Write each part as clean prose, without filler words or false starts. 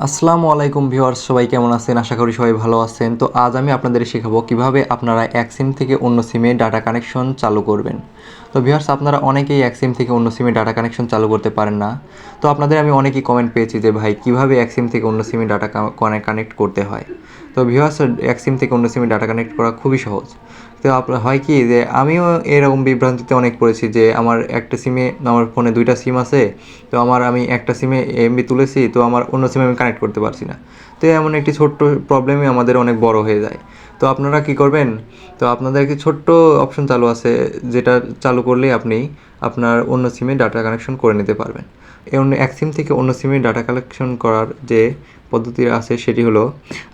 আসসালামু আলাইকুম ভিউয়ার্স, সবাই কেমন আছেন? আশা করি সবাই ভালো আছেন। তো আজ আমি আপনাদের শেখাবো কিভাবে আপনারা এক সিম থেকে অন্য সিমে ডাটা কানেকশন চালু করবেন। তো ভিউয়ার্স, আপনারা অনেকেই এক সিম থেকে অন্য সিমে ডাটা কানেকশন চালু করতে পারেন না। তো আপনাদের আমি অনেকেই কমেন্ট পেয়েছি যে ভাই কিভাবে এক সিম থেকে অন্য সিমে ডাটা কানেক্ট করতে হয়। তো ভিউয়ার্স, এক সিম থেকে অন্য সিমে ডাটা কানেক্ট করা খুবই সহজ। তো আপনার হয় কি যে আমিও এরকম বিভ্রান্তিতে অনেক পড়েছি যে আমার একটা সিমে, আমার ফোনে দুইটা সিম আছে। তো আমি একটা সিমে এমবি তুলেছি, তো আমার অন্য সিমে আমি কানেক্ট করতে পারছি না। তো এমন একটি ছোট্ট প্রবলেমই আমাদের অনেক বড় হয়ে যায়। তো আপনারা কি করবেন? তো আপনাদের একটি ছোট্ট অপশন চালু আছে, যেটা চালু করলেই আপনি আপনার অন্য সিমে ডাটা কানেকশন করে নিতে পারবেন। অন্য এক সিম থেকে অন্য সিমে ডাটা কালেকশন করার যে পদ্ধতি আছে সেটি হলো,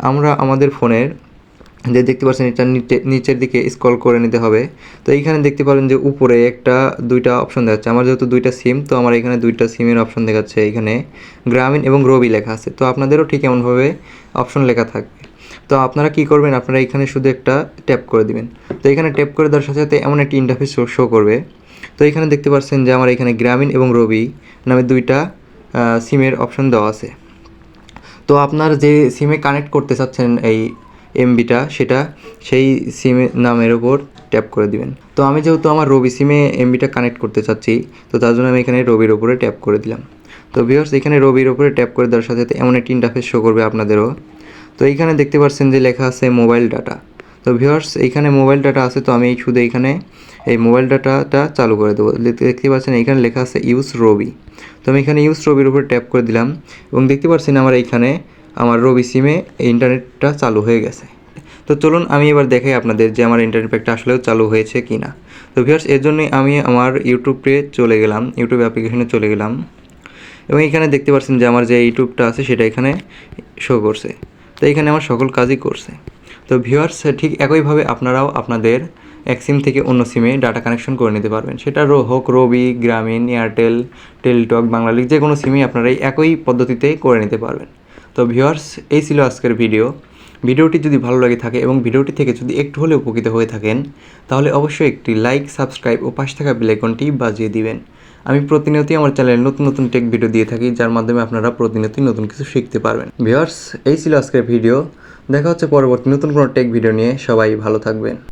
আমরা আমাদের ফোনের যে দেখতে পাচ্ছেন এটা নিচের দিকে স্ক্রল করে নিতে হবে। তো এইখানে দেখতে পারেন যে উপরে দুইটা অপশন দেখাচ্ছে। আমার যেহেতু দুইটা সিম, তো আমার এখানে দুইটা সিমের অপশন দেখাচ্ছে। এখানে গ্রামীণ এবং রবি লেখা আছে। তো আপনাদেরও ঠিক এমনভাবে অপশন লেখা থাকবে। তো আপনারা কি করবেন, আপনারা এখানে শুধু একটা ট্যাপ করে দিবেন। তো এখানে ট্যাপ করে দেওয়ার সাথে সাথে এমন একটি ইন্টারফেস শো করবে। তো এখানে দেখতে পাচ্ছেন যে আমার এখানে গ্রামীণ এবং রবি নামে দুইটা সিমের অপশন দেওয়া আছে। তো আপনার যে সিমে কানেক্ট করতে চাচ্ছেন এই এমবিটা, সেটা সেই সিমের নামের ওপর ট্যাপ করে দিবেন। তো আমি যেহেতু আমার রবি সিমে এমবিটা কানেক্ট করতে চাচ্ছি, তো তার জন্য আমি এখানে রবির ওপরে ট্যাপ করে দিলাম। তো ভিউয়ার্স, এখানে রবির ওপরে ট্যাপ করে দেওয়ার সাথে সাথে এমন একটি ইন্টারফেস শো করবে আপনাদেরও। তো এইখানে দেখতে পাচ্ছেন যে লেখা আছে মোবাইল ডাটা। তো ভিউয়ার্স, এইখানে মোবাইল ডাটা আছে। তো আমি শুধু এইখানে এই মোবাইল ডাটাটা চালু করে দেবো। দেখতে পাচ্ছেন এইখানে লেখা আছে ইউজ রবি। তো আমি এখানে ইউজ রবির উপরে ট্যাপ করে দিলাম এবং দেখতে পাচ্ছেন আমার রবি সিমে ইন্টারনেটটা চালু হয়ে গেছে। তো চলুন আমি এবার দেখাই আপনাদের যে আমার ইন্টারনেট প্যাকটা আসলেও চালু হয়েছে কি না। তো ভিউয়ার্স, এর জন্যই আমি আমার ইউটিউবে চলে গেলাম, ইউটিউব অ্যাপ্লিকেশনে চলে গেলাম এবং এখানে দেখতে পাচ্ছেন যে আমার যে ইউটিউবটা আছে সেটা এখানে শো করছে। তো এখানে আমার সকল কাজই করছে। তো ভিউয়ার্স, ঠিক একইভাবে আপনারাও আপনাদের এক সিম থেকে অন্য সিমে ডাটা কানেকশন করে নিতে পারবেন। সেটা হোক রবি, গ্রামীণ, এয়ারটেল, টেলিটক, বাংলালিংক, যে কোনো সিমই আপনারা এই একই পদ্ধতিতে করে নিতে পারবেন। তো ভিউয়ার্স, এই ছিল আজকের ভিডিওটি যদি ভালো লাগে থাকে এবং ভিডিওটি থেকে যদি একটু হলেও উপকৃত হয়ে থাকেন, তাহলে অবশ্যই একটি লাইক, সাবস্ক্রাইব ও পাশে থাকা বেল আইকনটি বাজিয়ে দিবেন। আমি প্রতিনিয়তই আমার চ্যানেলে নতুন নতুন টেক ভিডিও দিয়ে থাকি, যার মাধ্যমে আপনারা প্রতিনিয়তই নতুন কিছু শিখতে পারবেন। ভিউয়ার্স, এই ছিল আজকের ভিডিও। দেখা হচ্ছে পরবর্তী নতুন কোনো টেক ভিডিও নিয়ে। সবাই ভালো থাকবেন।